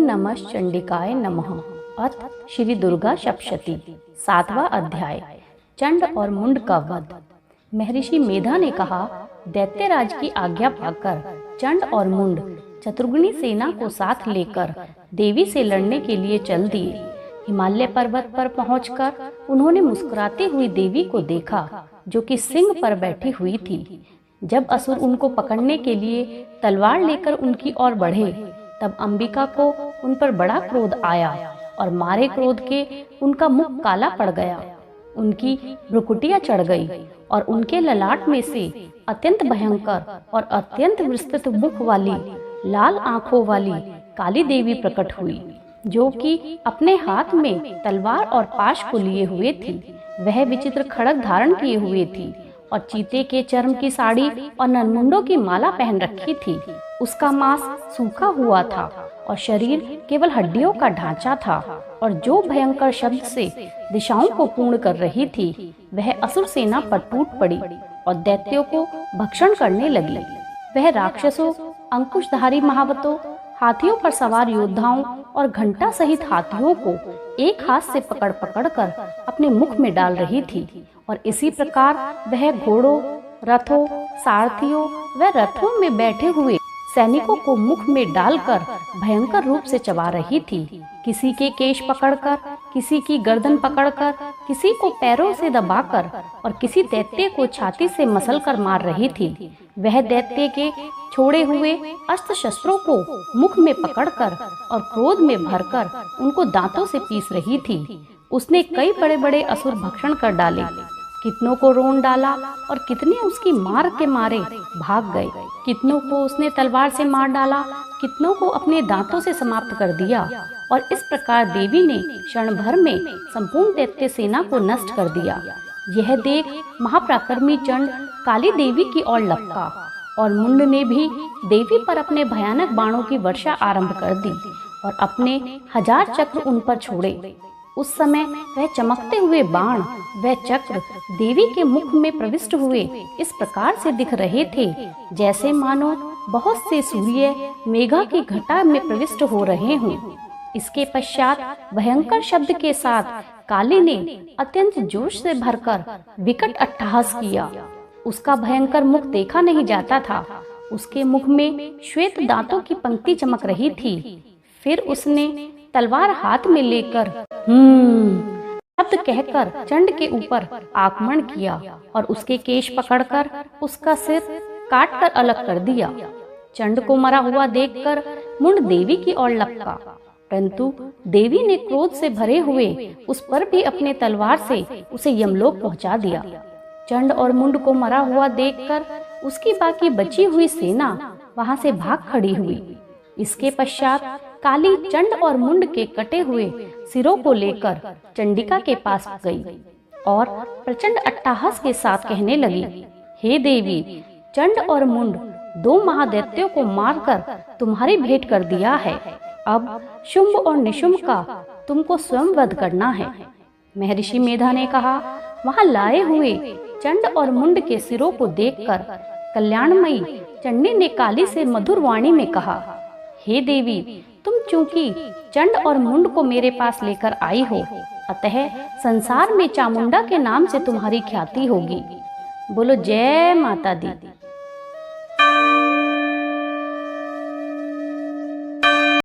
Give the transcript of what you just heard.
नमः चंडिकाय नमः। अथ श्री दुर्गा सप्तशती। 7वां अध्याय। चंड और मुंड का वध। महर्षि मेधा ने कहा, दैत्यराज की आज्ञा पाकर चंड और मुंड चतुर्गुणी सेना को साथ लेकर देवी से लड़ने के लिए चल दिए। हिमालय पर्वत पर पहुंचकर उन्होंने मुस्कुराती हुई देवी को देखा, जो कि सिंह पर बैठी हुई थी। जब असुर उनको पकड़ने के लिए तलवार लेकर उनकी ओर बढ़े, तब अंबिका को उन पर बड़ा क्रोध आया और मारे क्रोध के उनका मुख काला पड़ गया। उनकी भ्रुकुटियां चढ़ गई और उनके ललाट में से अत्यंत भयंकर और अत्यंत विस्तृत मुख वाली लाल आंखों वाली काली देवी प्रकट हुई, जो कि अपने हाथ में तलवार और पाश को लिए हुए थी। वह विचित्र खड्ग धारण किए हुए थी और चीते के चर्म की साड़ी और नरमुंडों की माला पहन रखी थी। उसका मांस सूखा हुआ था और शरीर केवल हड्डियों का ढांचा था, और जो भयंकर शब्द से दिशाओं को पूर्ण कर रही थी, वह असुर सेना पर टूट पड़ी और दैत्यों को भक्षण करने लगी। वह राक्षसों, अंकुशधारी महावतों, हाथियों पर सवार योद्धाओं और घंटा सहित हाथियों को एक हाथ से पकड़ पकड़ कर अपने मुख में डाल रही थी, और इसी प्रकार वह घोड़ों, रथों, सारथियों व रथों में बैठे हुए सैनिकों को मुख में डालकर भयंकर रूप से चबा रही थी। किसी के केश पकड़कर, किसी की गर्दन पकड़कर, किसी को पैरों से दबाकर और किसी दैत्य को छाती से मसलकर मार रही थी। वह दैत्य के छोड़े हुए अस्त्र शस्त्रों को मुख में पकड़कर और क्रोध में भरकर उनको दांतों से पीस रही थी। उसने कई बड़े बड़े असुर भक्षण कर डाले, कितनों को रोन डाला और कितने उसकी मार के मारे भाग गए। कितनों को उसने तलवार से मार डाला, कितनों को अपने दांतों से समाप्त कर दिया, और इस प्रकार देवी ने क्षण भर में संपूर्ण दैत्य सेना को नष्ट कर दिया। यह देख महापराक्रमी चंड काली देवी की ओर लपका, और मुंड ने भी देवी पर अपने भयानक बाणों की वर्षा आरंभ कर दी और अपने 1000 चक्र उन पर छोड़े। उस समय वह चमकते हुए बाण व चक्र देवी के मुख में प्रविष्ट हुए इस प्रकार से दिख रहे थे, जैसे मानो बहुत से सूर्य मेघा की घटा में प्रविष्ट हो रहे हों। इसके पश्चात भयंकर शब्द के साथ काली ने अत्यंत जोश से भरकर विकट अट्टहास किया। उसका भयंकर मुख देखा नहीं जाता था। उसके मुख में श्वेत दांतों की पंक्ति चमक रही थी। फिर उसने तलवार हाथ में लेकर शब्द कहकर चंड के ऊपर आक्रमण किया और उसके केश पकड़कर उसका सिर काटकर अलग कर दिया। चंड को मरा हुआ देखकर मुंड देवी की ओर लपका, परंतु देवी ने क्रोध से भरे हुए उस पर भी अपने तलवार से उसे यमलोक पहुंचा दिया। चंड और मुंड को मरा हुआ देखकर उसकी बाकी बची हुई सेना वहां से भाग खड़ी हुई। इसके पश्चात काली चंड और मुंड के कटे हुए सिरों को लेकर चंडिका के पास गई और प्रचंड अट्टहास के साथ कहने लगी, हे देवी, चंड और मुंड 2 महादैत्यों को मारकर तुम्हारी भेंट कर दिया है। अब शुंभ और निशुंभ का तुमको स्वयं वध करना है। महर्षि मेधा ने कहा, वहां लाए हुए चंड और मुंड के सिरों को देखकर कल्याणमयी चंडी ने काली से मधुर वाणी में कहा, हे देवी, तुम चूंकि चंड और मुंड को मेरे पास लेकर आई हो, अतः संसार में चामुंडा के नाम से तुम्हारी ख्याति होगी। बोलो जय माता दी।